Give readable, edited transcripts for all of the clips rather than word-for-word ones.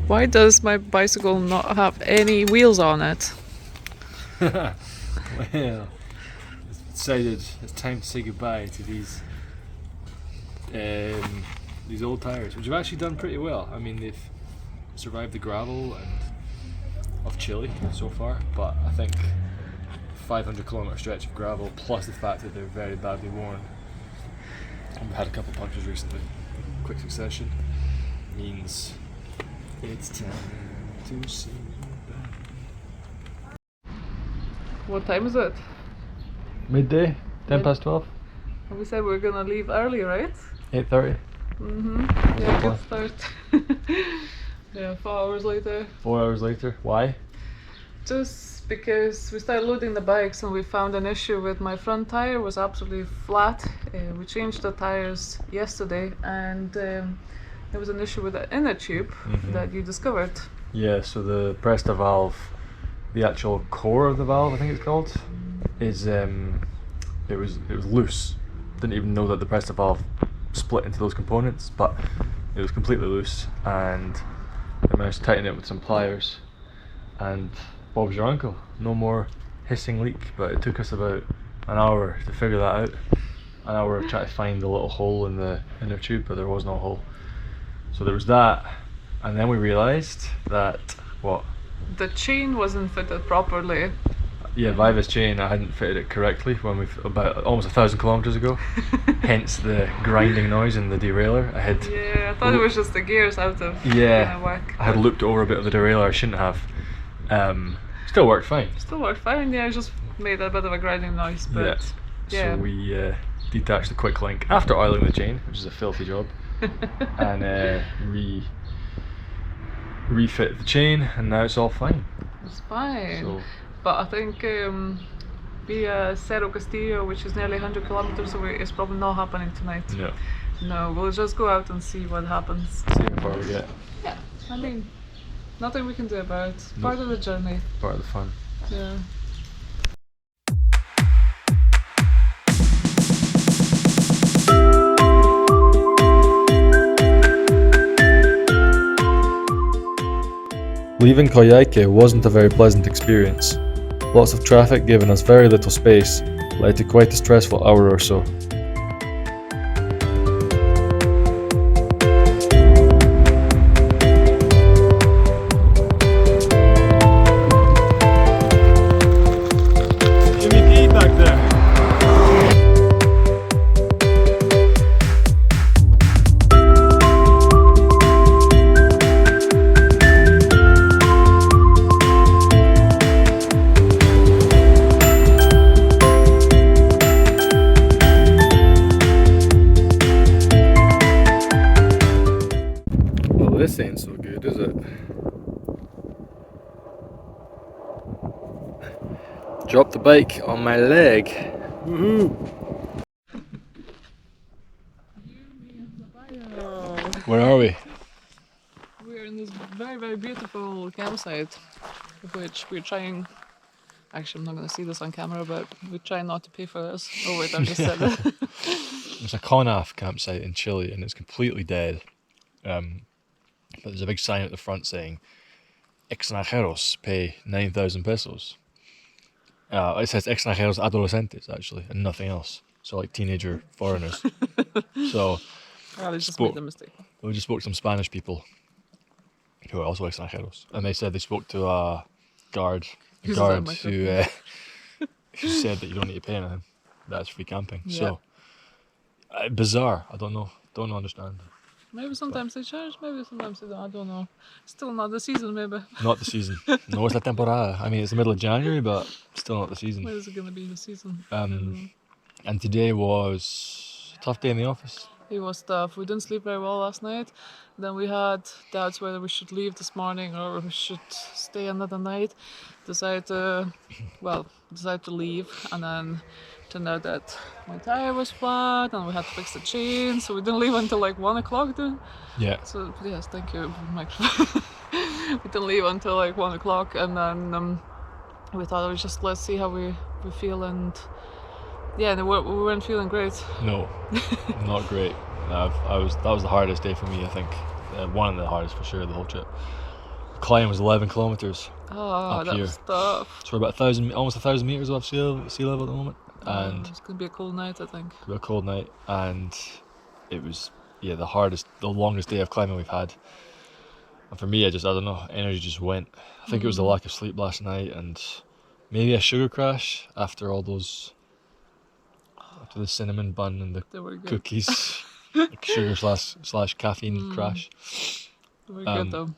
Why does my bicycle not have any wheels on it? Well, it's decided it's time to say goodbye to these old tyres, which have actually done pretty well. I mean, they've survived the gravel and of Chile so far, but I think 500-kilometre stretch of gravel plus the fact that they're very badly worn, and we've had a couple of punctures recently in quick succession, means it's time to say goodbye. What time is it? Midday, 10 past 12, We said we're gonna leave early, right? 8:30. Yeah, good start. Yeah, 4 hours later. 4 hours later. Why? Just because we started loading the bikes and we found an issue with my front tire was absolutely flat. We changed the tires yesterday and there was an issue with the inner tube that you discovered. Yeah, so the Presta valve, the actual core of the valve, I think it's called, is it was loose. Didn't even know that the Presta valve split into those components, but it was completely loose, and I managed to tighten it with some pliers, and Bob's your uncle. No more hissing leak, but it took us about an hour to figure that out. An hour of trying to find the little hole in the inner tube, but there was no hole. So there was that, and then we realised that The chain wasn't fitted properly. Yeah, Viva's chain, I hadn't fitted it correctly when about almost 1,000 kilometres ago. Hence the grinding noise in the derailleur. Yeah, I thought it was just the gears out of whack. I had looped over a bit of the derailleur I shouldn't have. Still worked fine. Still worked fine, yeah, it just made a bit of a grinding noise, but So we detached the quick link after oiling the chain, which is a filthy job, and refit the chain, and now it's all fine. It's fine. So, but I think Villa Cerro Castillo, which is nearly 100 kilometers away, is probably not happening tonight. No, we'll just go out and see what happens. See how far we get. Yeah, I mean, nothing we can do about it. Part of the journey. Part of the fun. Yeah. Leaving Coyhaique wasn't a very pleasant experience. Lots of traffic giving us very little space led to quite a stressful hour or so. Jimmy P back there. This ain't so good, is it? Drop the bike on my leg. Woohoo! Where are we? We're in this very, very beautiful campsite, which we're trying. Actually, I'm not going to see this on camera, but we're trying not to pay for this. Oh wait, I've just said it. It's a Conaf campsite in Chile, and it's completely dead. But there's a big sign at the front saying extranjeros pay 9,000 pesos. It says extranjeros adolescentes actually, and nothing else. So like teenager foreigners. So they just made a mistake. we just spoke to some Spanish people who are also extranjeros, and they said they spoke to a guard who said that you don't need to pay anything. That's free camping. Yeah. So bizarre. I don't understand. Maybe sometimes they charge, maybe sometimes they don't, I don't know. Still not the season, maybe. Not the season. No, it's la temporada. I mean, it's the middle of January, but still not the season. When is it going to be the season? And today was a tough day in the office. It was tough. We didn't sleep very well last night. Then we had doubts whether we should leave this morning or we should stay another night. Decided to leave, and then turned out that my tire was flat and we had to fix the chain, so we didn't leave until like 1 o'clock then. Yeah. So yes, thank you, microphone. We didn't leave until like 1 o'clock, and then we thought let's see how we feel, and yeah, we weren't feeling great. No, not great. That was the hardest day for me, I think. One of the hardest for sure, the whole trip. climb was 11 kilometers. Oh, Up that here. was tough. So we're about almost 1,000 meters above sea level at the moment, and It's gonna be a cold night, I think. a cold night, and it was the longest day of climbing we've had. And for me, I don't know, energy just went. I think it was the lack of sleep last night, and maybe a sugar crash after the cinnamon bun and the They were good. cookies, like sugar slash caffeine crash. They were good though.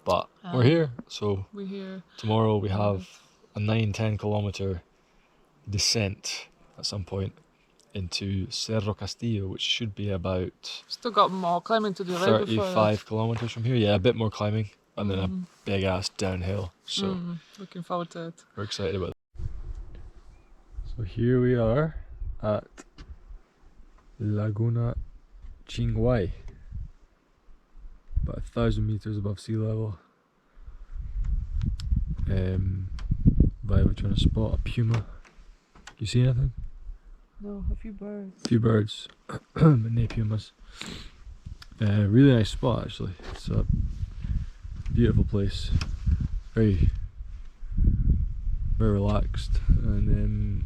But we're here, so We're here. tomorrow we have a 9-10 kilometer descent at some point into Cerro Castillo, which should be about Still got more climbing to do right before 35 kilometers from here. Yeah, a bit more climbing, and then a big ass downhill. So looking forward to it. we're excited about it. So here we are at Laguna Chingwai, about 1,000 meters above sea level. We're trying to spot a puma. You see anything? No, a few birds. A few birds, but no pumas. Really nice spot actually. It's a beautiful place. Very relaxed, and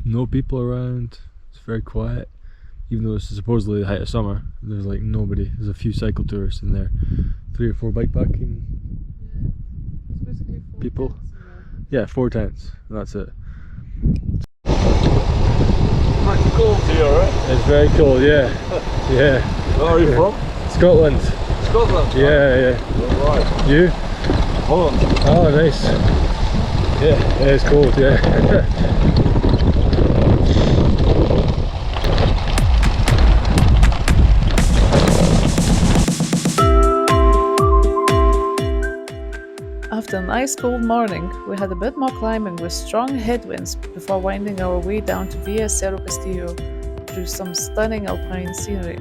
no people around. It's very quiet, even though this is supposedly the height of summer. There's like nobody. There's a few cycle tourists in there, 3 or 4 bikepacking It's basically 4 people. tents in there. Yeah, 4 tents, and that's it. Pretty cold here, right? It's very cold, yeah. Yeah. Where are you from? Scotland. Scotland? Yeah. Alright. You? Holland. Oh, nice. Yeah, it's cold, yeah. After a nice cold morning, we had a bit more climbing with strong headwinds before winding our way down to Villa Cerro Castillo through some stunning alpine scenery.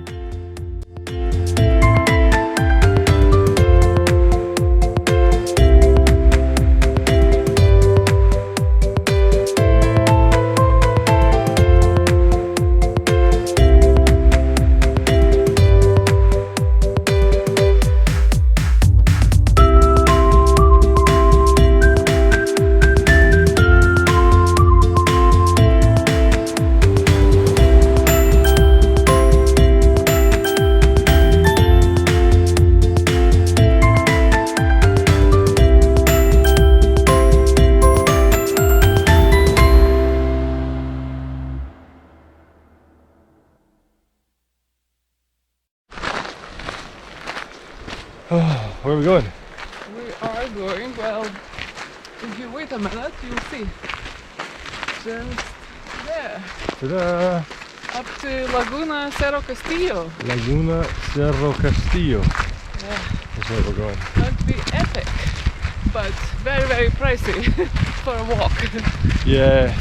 Where are we going? We are going, well, if you wait a minute, you'll see. Just there, Ta-da! up to Laguna Cerro Castillo. Laguna Cerro Castillo. Yeah, That's where we're going. going to be epic, but very, very pricey for a walk. Yeah.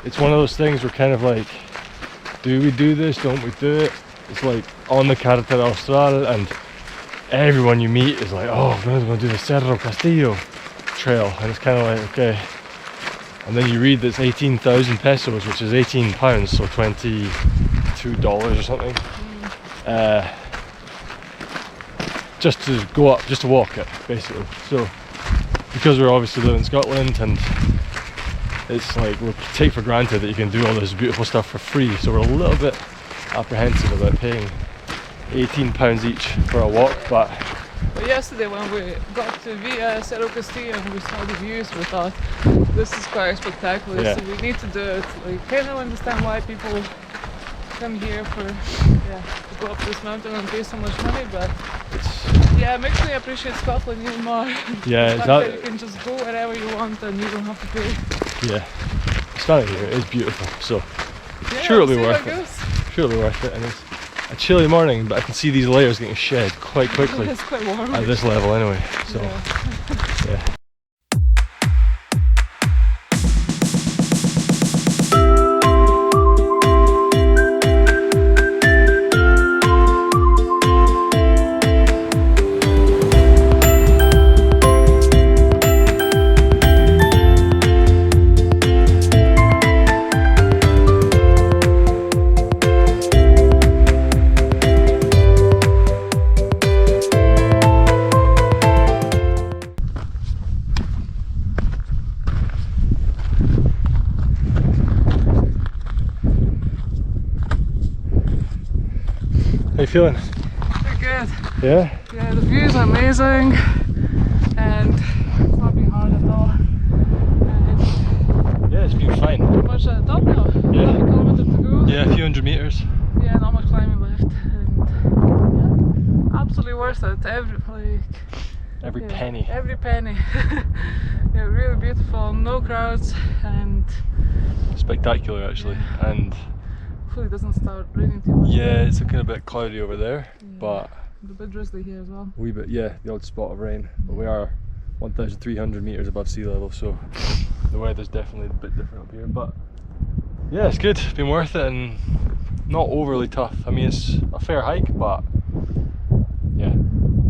It's one of those things where kind of like, do we do this? Don't we do it? It's like on the Carretera Austral, and everyone you meet is like, oh, we're going to do the Cerro Castillo trail, and it's kind of like, okay. And then you read that it's 18,000 pesos, which is 18 pounds, so $22 or something. Just to go up, just to walk it, basically. So, because we're obviously live in Scotland, and it's like we take for granted that you can do all this beautiful stuff for free, so we're a little bit apprehensive about paying £18 each for a walk. But yesterday when we got to Villa Cerro Castillo and we saw the views, we thought this is quite spectacular, Yeah. so we need to do it. Like, kind of understand why people come here for to go up this mountain and pay so much money, but yeah, it makes me appreciate Scotland even more. yeah, The fact that you can just go wherever you want and you don't have to pay. yeah, standing here is beautiful. So Yeah, sure it'll be see how worth it it. goes. Sure it'll be worth it. And it's a chilly morning, but I can see these layers getting shed quite quickly It's quite warm. at this level anyway. So yeah. feeling? Pretty good. Yeah? Yeah, the views are amazing and it's not been hard at all. And Yeah, it's been fine. pretty much at the top now. Yeah. Half a kilometer to go. Yeah, a few hundred meters. Yeah, not much climbing left. And yeah, absolutely worth it. Every yeah, penny. Every penny. Yeah, really beautiful, no crowds, and Spectacular actually. And hopefully it doesn't start raining too much. yeah, it's looking a bit cloudy over there, but It's a bit drizzly here as well. a wee bit, yeah, the odd spot of rain. But we are 1,300 meters above sea level, so the weather's definitely a bit different up here. But yeah, it's good. It's been worth it and not overly tough. I mean, it's a fair hike, but yeah.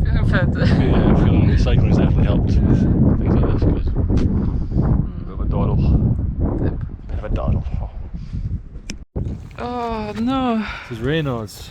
Feeling fit. Yeah, feeling cycling has definitely helped with things like this because a bit of a dawdle. Bit of a dawdle. Oh no. This is Reynolds.